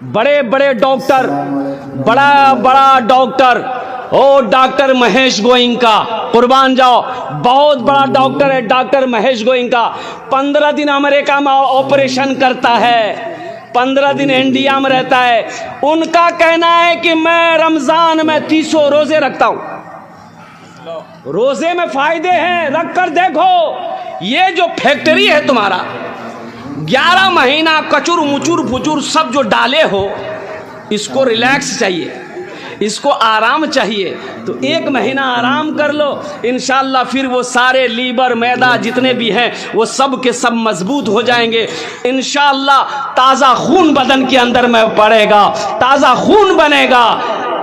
बड़े बड़े डॉक्टर, बड़ा बड़ा डॉक्टर, ओ डॉक्टर महेश गोइंका, कुर्बान जाओ, बहुत बड़ा डॉक्टर है डॉक्टर महेश गोइंका। 15 दिन अमेरिका में ऑपरेशन करता है, 15 दिन इंडिया में रहता है। उनका कहना है कि मैं रमजान में 300 रोजे रखता हूं। रोजे में फायदे हैं, रख कर देखो। ये जो फैक्ट्री है तुम्हारा, 11 महीना कचुर मुचुर फुचुर सब जो डाले हो, इसको रिलैक्स चाहिए, इसको आराम चाहिए, तो 1 महीना आराम कर लो, इंशाल्लाह फिर वो सारे लीवर मैदा जितने भी हैं वो सब के सब मजबूत हो जाएंगे इंशाल्लाह। ताज़ा खून बदन के अंदर में पड़ेगा, ताज़ा खून बनेगा,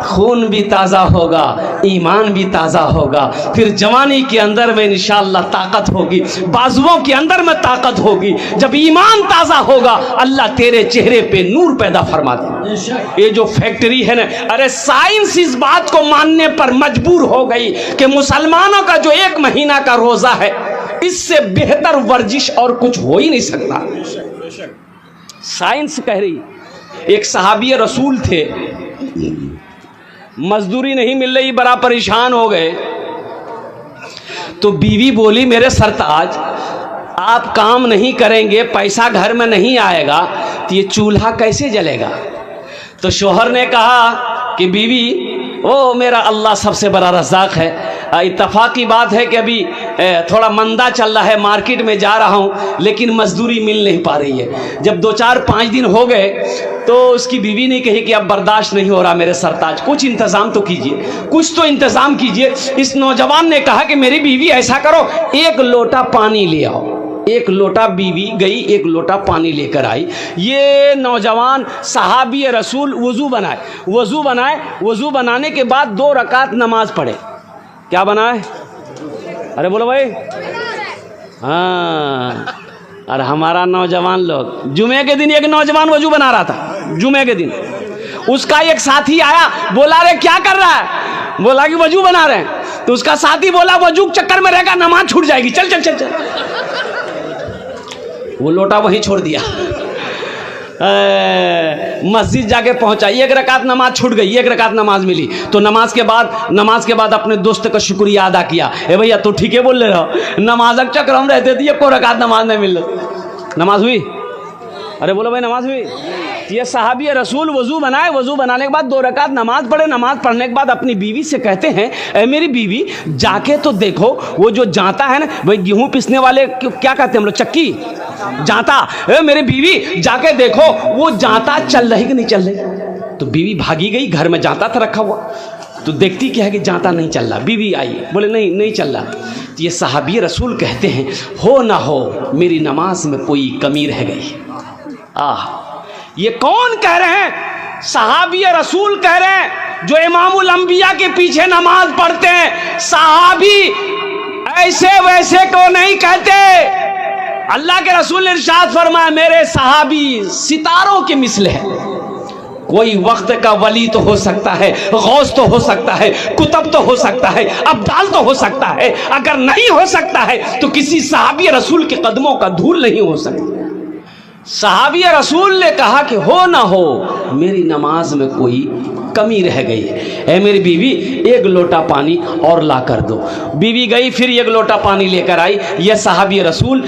खून भी ताज़ा होगा, ईमान भी ताज़ा होगा, फिर जवानी के अंदर में इंशाअल्लाह ताकत होगी, बाजुओं के अंदर में ताकत होगी। जब ईमान ताज़ा होगा अल्लाह तेरे चेहरे पे नूर पैदा फरमा देगा। ये जो फैक्ट्री है ना, अरे साइंस इस बात को मानने पर मजबूर हो गई कि मुसलमानों का जो 1 महीना का रोज़ा है, इससे बेहतर वर्जिश और कुछ हो ही नहीं सकता। साइंस कह रही। एक सहाबी रसूल थे, मजदूरी नहीं मिल रही, बड़ा परेशान हो गए, तो बीवी बोली मेरे सरताज आप काम नहीं करेंगे, पैसा घर में नहीं आएगा, तो ये चूल्हा कैसे जलेगा? तो शोहर ने कहा कि बीवी, ओ मेरा अल्लाह सबसे बड़ा रज़ाक है, इत्तफाक की बात है कि अभी थोड़ा मंदा चल रहा है, मार्केट में जा रहा हूँ लेकिन मजदूरी मिल नहीं पा रही है। जब 2-4-5 दिन हो गए तो उसकी बीवी ने कही कि अब बर्दाश्त नहीं हो रहा मेरे सरताज, कुछ इंतज़ाम तो कीजिए, कुछ तो इंतज़ाम कीजिए। इस नौजवान ने कहा कि मेरी बीवी ऐसा करो, 1 लोटा पानी ले आओ। 1 लोटा, बीवी गई 1 लोटा पानी लेकर आई। ये नौजवान सहाबी रसूल वज़ू बनाए, वज़ू बनाने के बाद 2 रकात नमाज पढ़े। क्या बनाए? अरे बोलो भाई। हाँ, और हमारा नौजवान लोग, जुमे के दिन एक नौजवान वज़ू बना रहा था, जुमे के दिन उसका एक साथी आया, बोला रे क्या कर रहा है? बोला कि वज़ू बना रहे हैं। तो उसका साथी बोला वज़ू के चक्कर में रहेगा नमाज छूट जाएगी, चल चल चल चल। वो लोटा वहीं छोड़ दिया, मस्जिद जाके पहुंचा, 1 रकात नमाज छूट गई, 1 रकात नमाज मिली। तो नमाज के बाद अपने दोस्त का शुक्रिया अदा किया, ए भैया तो ठीक है बोल रहे हो, नमाज के चक्कर हम रहते थे, 1 रकात नमाज नहीं मिल रही। नमाज हुई? अरे बोलो भाई, नमाज हुई? ये सहाबी रसूल वज़ू बनाए, वज़ू बनाने के बाद 2 रकात नमाज पढ़े। नमाज पढ़ने के बाद अपनी बीवी से कहते हैं, ए मेरी बीवी जाके तो देखो वो जो जाता है ना, भाई गेहूँ पिसने वाले क्या कहते हैं हम लोग, चक्की, जाता, ए मेरी बीवी जाके देखो वो जाता चल रही कि नहीं चल रही। तो बीवी भागी गई, घर में जाता था रखा हुआ, तो देखती क्या है कि जाता नहीं चल रहा। बीवी आई, बोले नहीं चल रहा। तो ये सहाबी रसूल कहते हैं, हो ना हो मेरी नमाज में कोई कमी रह गई। ये कौन कह रहे हैं? सहाबी रसूल कह रहे हैं, जो इमामुल अंबिया के पीछे नमाज पढ़ते हैं। सहाबी ऐसे वैसे को नहीं कहते। अल्लाह के रसूल ने इरशाद फरमाया, मेरे सहाबी सितारों के मिसल है। कोई वक्त का वली तो हो सकता है, गौस तो हो सकता है, कुतब तो हो सकता है, अब्दाल तो हो सकता है, अगर नहीं हो सकता है तो किसी सहाबी रसूल के कदमों का धूल नहीं हो सकता। सहाबी रसूल ने कहा कि हो ना हो मेरी नमाज में कोई कमी रह गई है, मेरी बीवी 1 लोटा पानी और ला कर दो। बीवी गई, फिर 1 लोटा पानी लेकर आई। यह सहाबी रसूल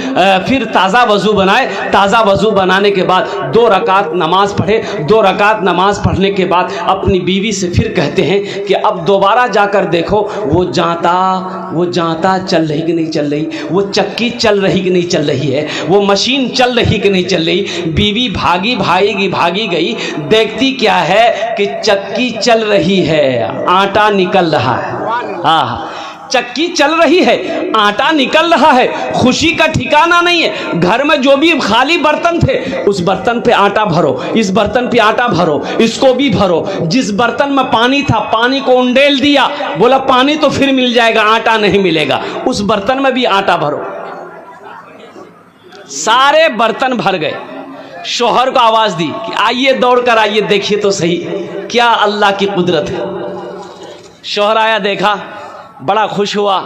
फिर ताज़ा वज़ू बनाए। ताज़ा वज़ू बनाने के बाद 2 रकात नमाज पढ़े। 2 रकात नमाज पढ़ने के बाद अपनी बीवी से फिर कहते हैं कि अब दोबारा जाकर देखो वो जाता चल रही कि नहीं चल रही, वो चक्की चल रही कि नहीं चल रही है, वो मशीन चल रही कि नहीं चल रही। बीवी भागी गई, देखती क्या है कि चक्की चल रही है, आटा निकल रहा है। चक्की चल रही है, आटा निकल रहा है। खुशी का ठिकाना नहीं है। घर में जो भी खाली बर्तन थे, उस बर्तन पे आटा भरो, इस बर्तन पे आटा भरो, इसको भी भरो। जिस बर्तन में पानी था, पानी को उंडेल दिया, बोला पानी तो फिर मिल जाएगा, आटा नहीं मिलेगा, उस बर्तन में भी आटा भरो। सारे बर्तन भर गए। शोहर को आवाज दी कि आइए, दौड़कर आइए, देखिए तो सही क्या अल्लाह की कुदरत है। शोहर आया, देखा, बड़ा खुश हुआ।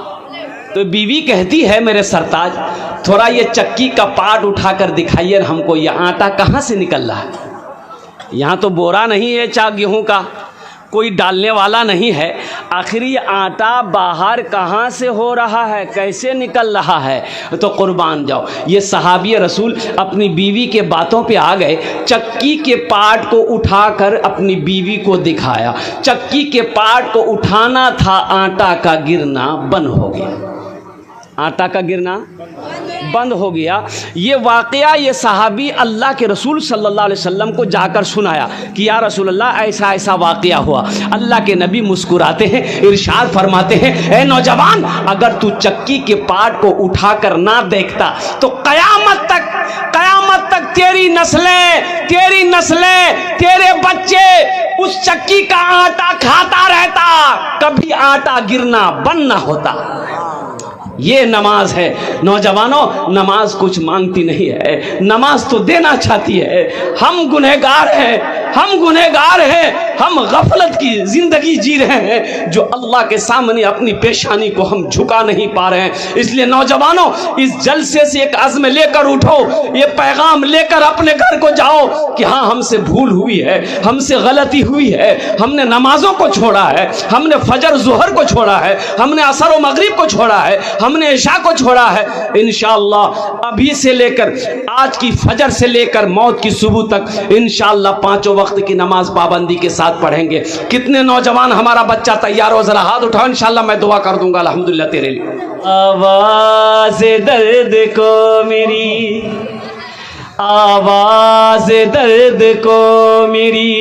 तो बीवी कहती है, मेरे सरताज थोड़ा ये चक्की का पार्ट उठाकर दिखाइए हमको, ये आटा कहाँ से निकल रहा है। यहाँ तो बोरा नहीं है चा गेहूं का, कोई डालने वाला नहीं है। आखिर ये आटा बाहर कहाँ से हो रहा है, कैसे निकल रहा है? तो कुर्बान जाओ, ये सहाबी रसूल अपनी बीवी के बातों पे आ गए। चक्की के पाट को उठाकर अपनी बीवी को दिखाया। चक्की के पाट को उठाना था, आटा का गिरना बंद हो गया। आटा का गिरना बंद हो गया। ये वाक़या ये सहाबी अल्लाह के रसूल सल्लल्लाहु अलैहि वसल्लम को जाकर सुनाया कि या रसूल अल्लाह ऐसा ऐसा वाक़या हुआ। अल्लाह के नबी मुस्कुराते हैं, इरशाद फरमाते हैं, ए नौजवान, अगर तू चक्की के पाट को उठाकर ना देखता तो क़यामत तक तेरी नस्लें तेरे बच्चे उस चक्की का आटा खाता रहता, कभी आटा गिरना बंद ना होता। ये नमाज है नौजवानों। नमाज कुछ मांगती नहीं है, नमाज तो देना चाहती है। हम गुनहगार हैं, हम गफलत की जिंदगी जी रहे हैं, जो अल्लाह के सामने अपनी पेशानी को हम झुका नहीं पा रहे हैं। इसलिए नौजवानों, इस जलसे से एक अज़्म लेकर उठो, ये पैगाम लेकर अपने घर को जाओ कि हाँ, हमसे भूल हुई है, हमसे गलती हुई है, हमने नमाजों को छोड़ा है, हमने फजर ज़ोहर को छोड़ा है, हमने असर व मगरिब को छोड़ा है, हमने इशा को छोड़ा है। इंशाअल्लाह अभी से लेकर आज की फजर से लेकर मौत की सुबह तक इंशाअल्लाह 5 वक्त की नमाज पाबंदी के साथ पढ़ेंगे। कितने नौजवान, हमारा बच्चा तैयार हो? जरा हाथ उठाओ, इंशाअल्लाह मैं दुआ कर दूंगा अल्हम्दुलिल्लाह तेरे लिए। आवाज़ दर्द को मेरी, आवाज़ दर्द को मेरी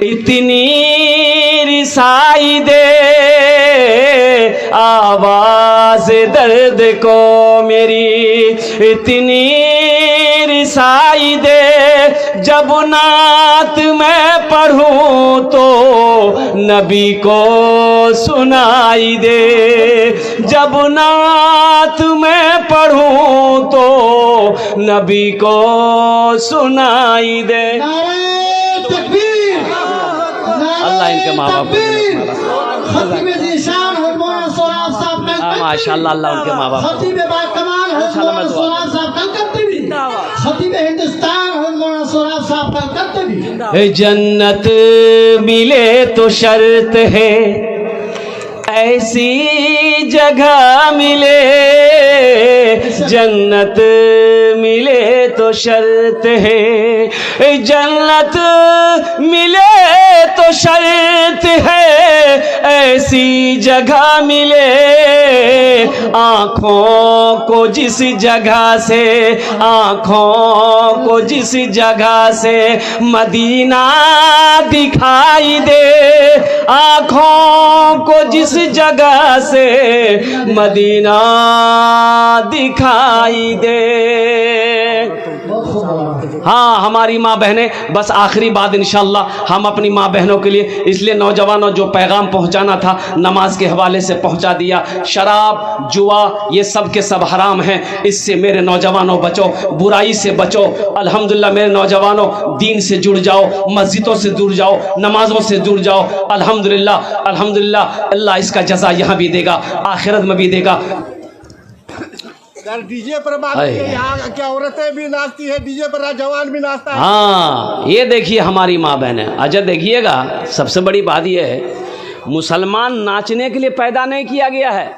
इतनी रिसाई दे, आवाज़ दर्द को मेरी इतनी रिसाई दे, जब नात मैं पढ़ूं तो नबी को सुनाई दे, जब नात मैं पढ़ूं तो नबी को सुनाई दे। अल्लाह इनके माँ बाप माशाअल्लाह, अल्लाह उनके माँ बाप जन्नत मिले तो शर्त है, ऐसी जगह मिले, जन्नत मिले तो शर्त है, जन्नत मिले तो शर्त है, ऐसी जगह मिले, आँखों को जिस जगह से, आँखों को जिस जगह से मदीना दिखाई दे, आँखों को जिस जगह से मदीना दिखाई दे। हाँ हमारी माँ बहनें, बस आखिरी बात इंशाअल्लाह हम अपनी माँ बहनों के लिए, इसलिए नौजवानों जो पैगाम पहुँचाना था नमाज के हवाले से पहुँचा दिया। शराब, जुआ, ये सब के सब हराम हैं, इससे मेरे नौजवानों बचो, बुराई से बचो। अल्हम्दुलिल्लाह मेरे नौजवानों दीन से जुड़ जाओ, मस्जिदों से जुड़ जाओ, नमाजों से जुड़ जाओ। अल्हम्दुलिल्लाह अल्हम्दुलिल्लाह अल्लाह इसका जज़ा यहाँ भी देगा, आखिरत में भी देगा। डीजे पर बात यहाँ क्या औरतें भी नाचती है, डीजे पर जवान भी नाचता है। हाँ ये देखिए हमारी माँ बहनें, अच्छा देखिएगा, सबसे बड़ी बात यह है मुसलमान नाचने के लिए पैदा नहीं किया गया है,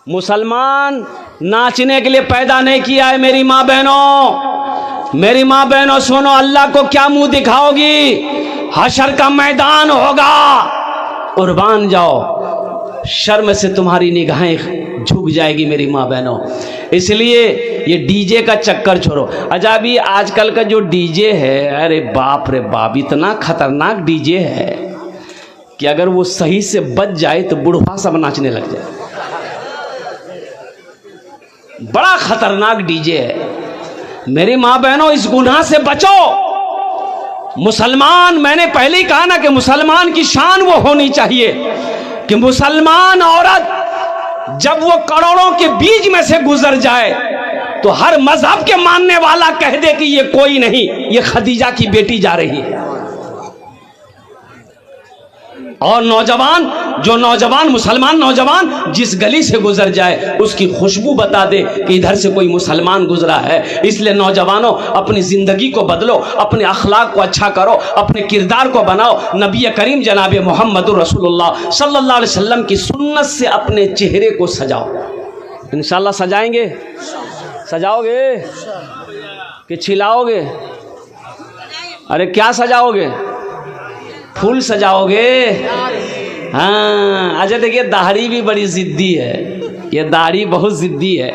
मुसलमान नाचने के लिए पैदा नहीं किया है। मेरी माँ बहनों, मेरी माँ बहनों सुनो, अल्लाह को क्या मुंह दिखाओगी? हशर का मैदान होगा, कुर्बान जाओ, शर्म से तुम्हारी निगाहें झुक जाएगी मेरी माँ बहनों। इसलिए ये डीजे का चक्कर छोड़ो। अच्छा भी आजकल का जो डीजे है, अरे बाप रे बाप, इतना खतरनाक डीजे है कि अगर वो सही से बच जाए तो बुढ़वा सब नाचने लग जाए। बड़ा खतरनाक डीजे है। मेरी माँ बहनों इस गुनाह से बचो। मुसलमान, मैंने पहले ही कहा ना कि मुसलमान की शान वो होनी चाहिए कि मुसलमान औरत जब वो करोड़ों के बीच में से गुजर जाए तो हर मजहब के मानने वाला कह दे कि ये कोई नहीं, ये खदीजा की बेटी जा रही है। और नौजवान, जो नौजवान मुसलमान नौजवान जिस गली से गुजर जाए उसकी खुशबू बता दे कि इधर से कोई मुसलमान गुजरा है। इसलिए नौजवानों, अपनी ज़िंदगी को बदलो, अपने अखलाक को अच्छा करो, अपने किरदार को बनाओ। नबी करीम जनाब मोहम्मद रसूलुल्लाह सल्लल्लाहु अलैहि वसल्लम की सुन्नत से अपने चेहरे को सजाओ। इंशाल्लाह सजाएंगे? सजाओगे कि छिलाओगे? अरे क्या सजाओगे? फूल सजाओगे? हाँ। अच्छा देखिए, दाढ़ी भी बड़ी जिद्दी है, ये दाढ़ी बहुत जिद्दी है।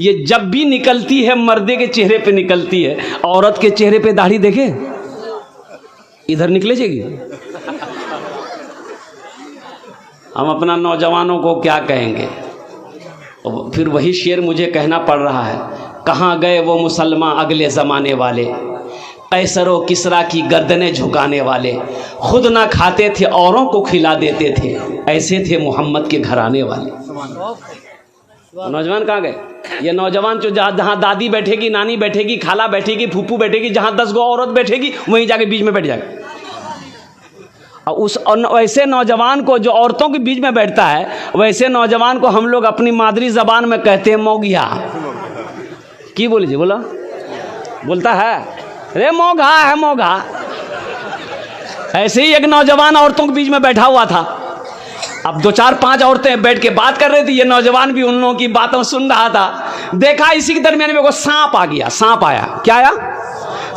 ये जब भी निकलती है मर्दे के चेहरे पे निकलती है, औरत के चेहरे पे दाढ़ी देखे इधर निकले जाएगी। हम अपना नौजवानों को क्या कहेंगे? और फिर वही शेर मुझे कहना पड़ रहा है, कहाँ गए वो मुसलमान अगले ज़माने वाले, कैसरो किसरा की गर्दनें झुकाने वाले, खुद ना खाते थे औरों को खिला देते थे, ऐसे थे मोहम्मद के घराने वाले। नौजवान कहाँ गए? ये नौजवान जो जहाँ दादी बैठेगी, नानी बैठेगी, खाला बैठेगी, फूफू बैठेगी, जहाँ 10 गो औरत बैठेगी वहीं जाके बीच में बैठ जाएगा। और वैसे नौजवान को जो औरतों के बीच में बैठता है, वैसे नौजवान को हम लोग अपनी मादरी ज़बान में कहते हैं मौगिया। की बोली जी? बोला बोलता है, अरे मोघा है मोघा। ऐसे ही एक नौजवान औरतों के बीच में बैठा हुआ था। अब 2 4 5 औरतें बैठ के बात कर रही थी, ये नौजवान भी उन लोगों की बातों सुन रहा था। देखा इसी के दरमियान में वो सांप आ गया। सांप आया, क्या आया?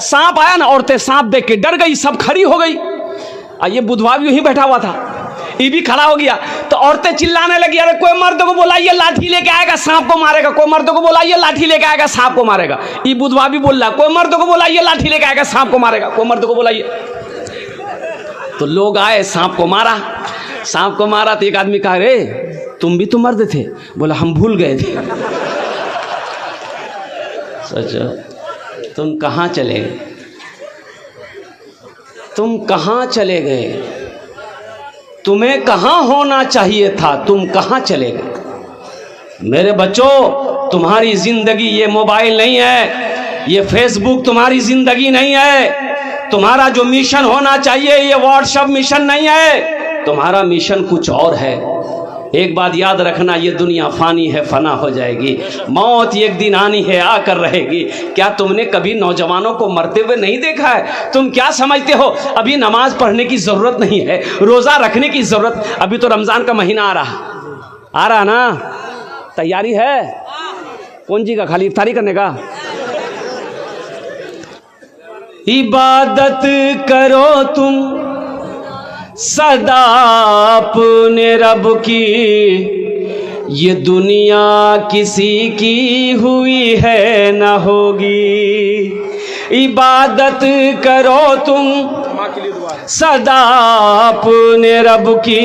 सांप आया ना। औरतें सांप देख के डर गई, सब खड़ी हो गई। ये बुधवा भी यहीं बैठा हुआ था, ये भी खड़ा हो गया। तो औरतें चिल्लाने लगी, अरे कोई मर्द को बुलाइए, लाठी लेके आएगा, सांप को मारेगा। कोई मर्द को बुलाइए, लाठी लेके आएगा, सांप को मारेगा। ये बुधवा भी बोल रहा, कोई मर्द को बुलाइए, लाठी लेके आएगा, सांप को मारेगा। कोई मर्द को बुलाइए। तो लोग आए, सांप को मारा। सांप को मारा तो एक आदमी कहा, रे तुम भी तो मर्द थे? बोला, हम भूल गए थे। सोचो, तुम कहाँ चले गए? तुम कहाँ चले गए? तुम्हें कहाँ होना चाहिए था, तुम कहाँ चले गए? मेरे बच्चों, तुम्हारी जिंदगी ये मोबाइल नहीं है, ये फेसबुक तुम्हारी जिंदगी नहीं है। तुम्हारा जो मिशन होना चाहिए ये व्हाट्सएप मिशन नहीं है, तुम्हारा मिशन कुछ और है। एक बात याद रखना, ये दुनिया फानी है, फना हो जाएगी। मौत एक दिन आनी है, आकर रहेगी। क्या तुमने कभी नौजवानों को मरते हुए नहीं देखा है? तुम क्या समझते हो अभी नमाज पढ़ने की ज़रूरत नहीं है, रोज़ा रखने की ज़रूरत? अभी तो रमज़ान का महीना आ रहा ना? तैयारी है कौन जी का? खाली इफ्तारी करने का? इबादत करो तुम सदा अपने रब की, ये दुनिया किसी की हुई है न होगी। इबादत करो तुम सदा अपने रब की,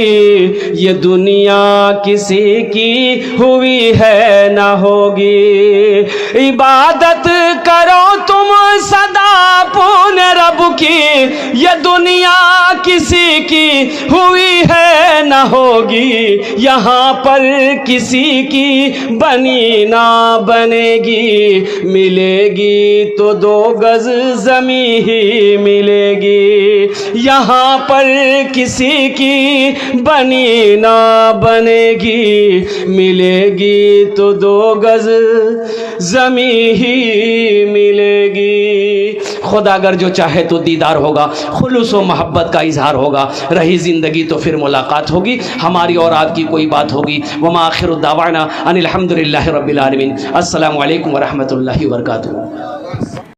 ये दुनिया किसी की हुई है न होगी। इबादत करो तुम सदा अपने रब की, ये दुनिया किसी की हुई है न होगी। यहाँ पर किसी की बनी ना बनेगी, मिलेगी तो 2 गज ज़मीं ही मिलेगी। यहाँ पर किसी की बनी ना बनेगी, मिलेगी तो 2 गज ज़मीं ही मिलेगी। खुदा अगर जो चाहे तो दीदार होगा, खुलूस व मोहब्बत का इजहार होगा। रही ज़िंदगी तो फिर मुलाकात होगी, हमारी और आपकी कोई बात होगी। वमा आखिरु दावाना अनिल हम्दुलिल्लाहि रब्बिल आलमीन। अस्सलामु अलैकुम व रहमतुल्लाहि व बरकातुहू।